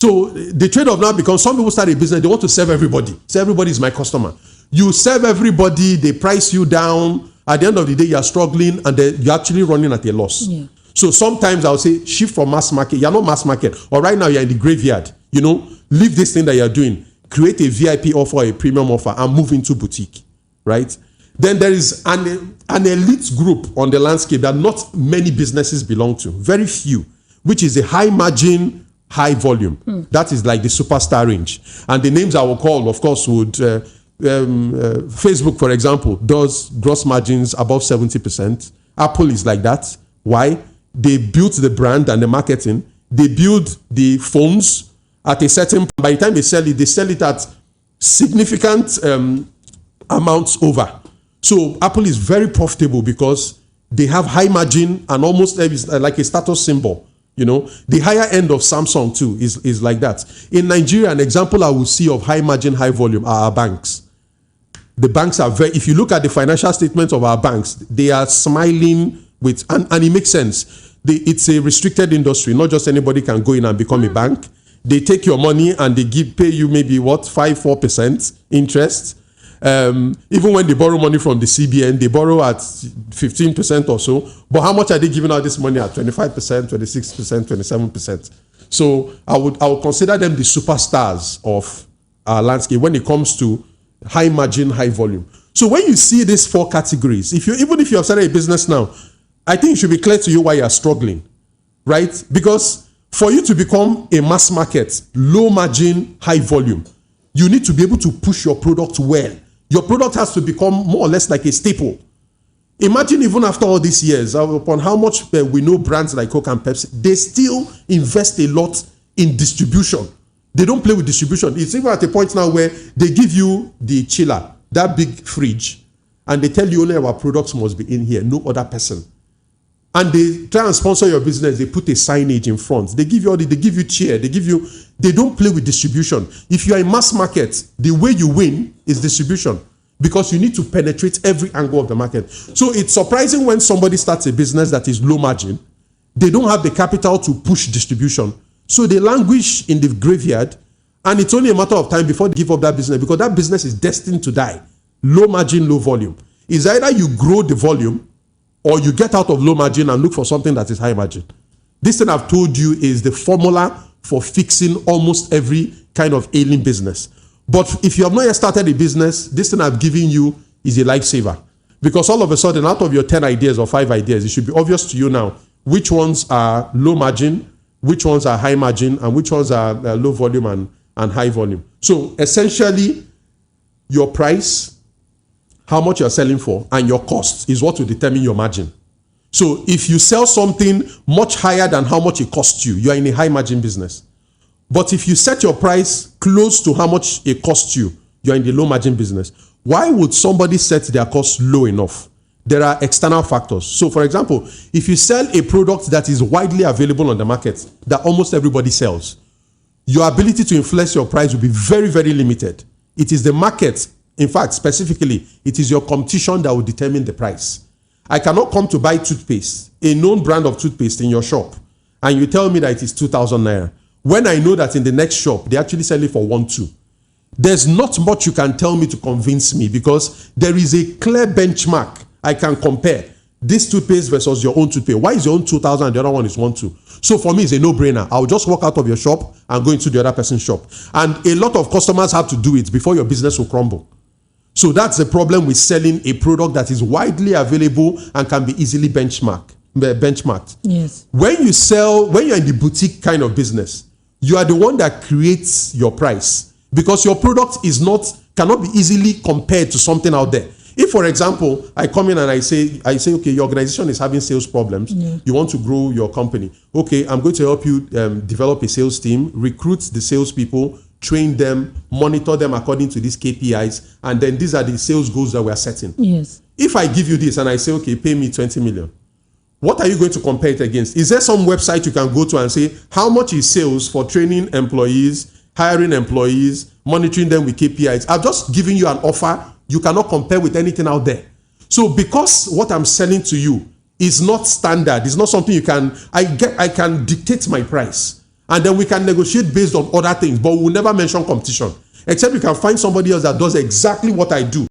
So the trade-off now becomes some people start a business, they want to serve everybody. Say everybody is my customer. You serve everybody, they price you down. At the end of the day, you are struggling and you're actually running at a loss. Yeah. So sometimes I'll say shift from mass market. You're not mass market. Or right now you're in the graveyard. Leave this thing that you're doing. Create a VIP offer, a premium offer, and move into boutique. Right? Then there is an elite group on the landscape that not many businesses belong to. Very few. Which is a high margin, high volume. That is like the superstar range. And the names I will call, of course, would Facebook, for example, does gross margins above 70%. Apple is like that. Why? They built the brand and the marketing. They build the phones at a certain, by the time they sell it at significant amounts over. So Apple is very profitable because they have high margin and almost like a status symbol. The higher end of Samsung too is like that. In Nigeria, an example I will see of high margin, high volume are our banks. The banks are if you look at the financial statements of our banks, they are smiling with, and it makes sense. It's a restricted industry. Not just anybody can go in and become a bank. They take your money and they pay you maybe 5-4% interest. Even when they borrow money from the CBN, they borrow at 15% or so. But how much are they giving out this money at? 25%, 26%, 27%. So I would consider them the superstars of our landscape when it comes to high margin, high volume. So when you see these 4 categories, even if you have started a business now, I think it should be clear to you why you are struggling, right? Because for you to become a mass market, low margin, high volume, you need to be able to push your product well. Your product has to become more or less like a staple. Imagine even after all these years, upon how much we know brands like Coke and Pepsi, they still invest a lot in distribution. They don't play with distribution. It's even at a point now where they give you the chiller, that big fridge, and they tell you only our products must be in here, no other person. And they try and sponsor your business. They put a signage in front. They give you chair. They don't play with distribution. If you are in mass market, the way you win is distribution because you need to penetrate every angle of the market. So it's surprising when somebody starts a business that is low margin. They don't have the capital to push distribution. So they languish in the graveyard, and it's only a matter of time before they give up that business because that business is destined to die. Low margin, low volume. It's either you grow the volume or you get out of low margin and look for something that is high margin. This thing I've told you is the formula for fixing almost every kind of ailing business. But if you have not yet started a business, this thing I've given you is a lifesaver. Because all of a sudden, out of your 10 ideas or 5 ideas, it should be obvious to you now which ones are low margin, which ones are high margin, and which ones are low volume and high volume. So essentially, your price, how much you're selling for, and your cost is what will determine your margin. So if you sell something much higher than how much it costs you, you are in a high margin business. But if you set your price close to how much it costs you, you are in the low margin business. Why would somebody set their cost low enough? There are external factors. So for example, if you sell a product that is widely available on the market, that almost everybody sells, your ability to influence your price will be very, very limited. It is the market. In fact, specifically, it is your competition that will determine the price. I cannot come to buy toothpaste, a known brand of toothpaste in your shop, and you tell me that it is 2,000 naira. When I know that in the next shop, they actually sell it for 1,200. There's not much you can tell me to convince me because there is a clear benchmark I can compare. This toothpaste versus your own toothpaste. Why is your own 2,000 and the other one is 1,200? So for me, it's a no-brainer. I'll just walk out of your shop and go into the other person's shop. And a lot of customers have to do it before your business will crumble. So that's the problem with selling a product that is widely available and can be easily benchmarked. Yes. When you're in the boutique kind of business, you are the one that creates your price because your product cannot be easily compared to something out there. If, for example, I come in and I say, okay, your organization is having sales problems. Yeah. You want to grow your company. Okay, I'm going to help you develop a sales team, recruit the salespeople, train them, monitor them according to these KPIs, and then these are the sales goals that we are setting. Yes. If I give you this and I say, okay, pay me 20 million, what are you going to compare it against? Is there some website you can go to and say, how much is sales for training employees, hiring employees, monitoring them with KPIs? I've just given you an offer you cannot compare with anything out there. So because what I'm selling to you is not standard, it's not something you can, I can dictate my price. And then we can negotiate based on other things, but we'll never mention competition. Except you can find somebody else that does exactly what I do.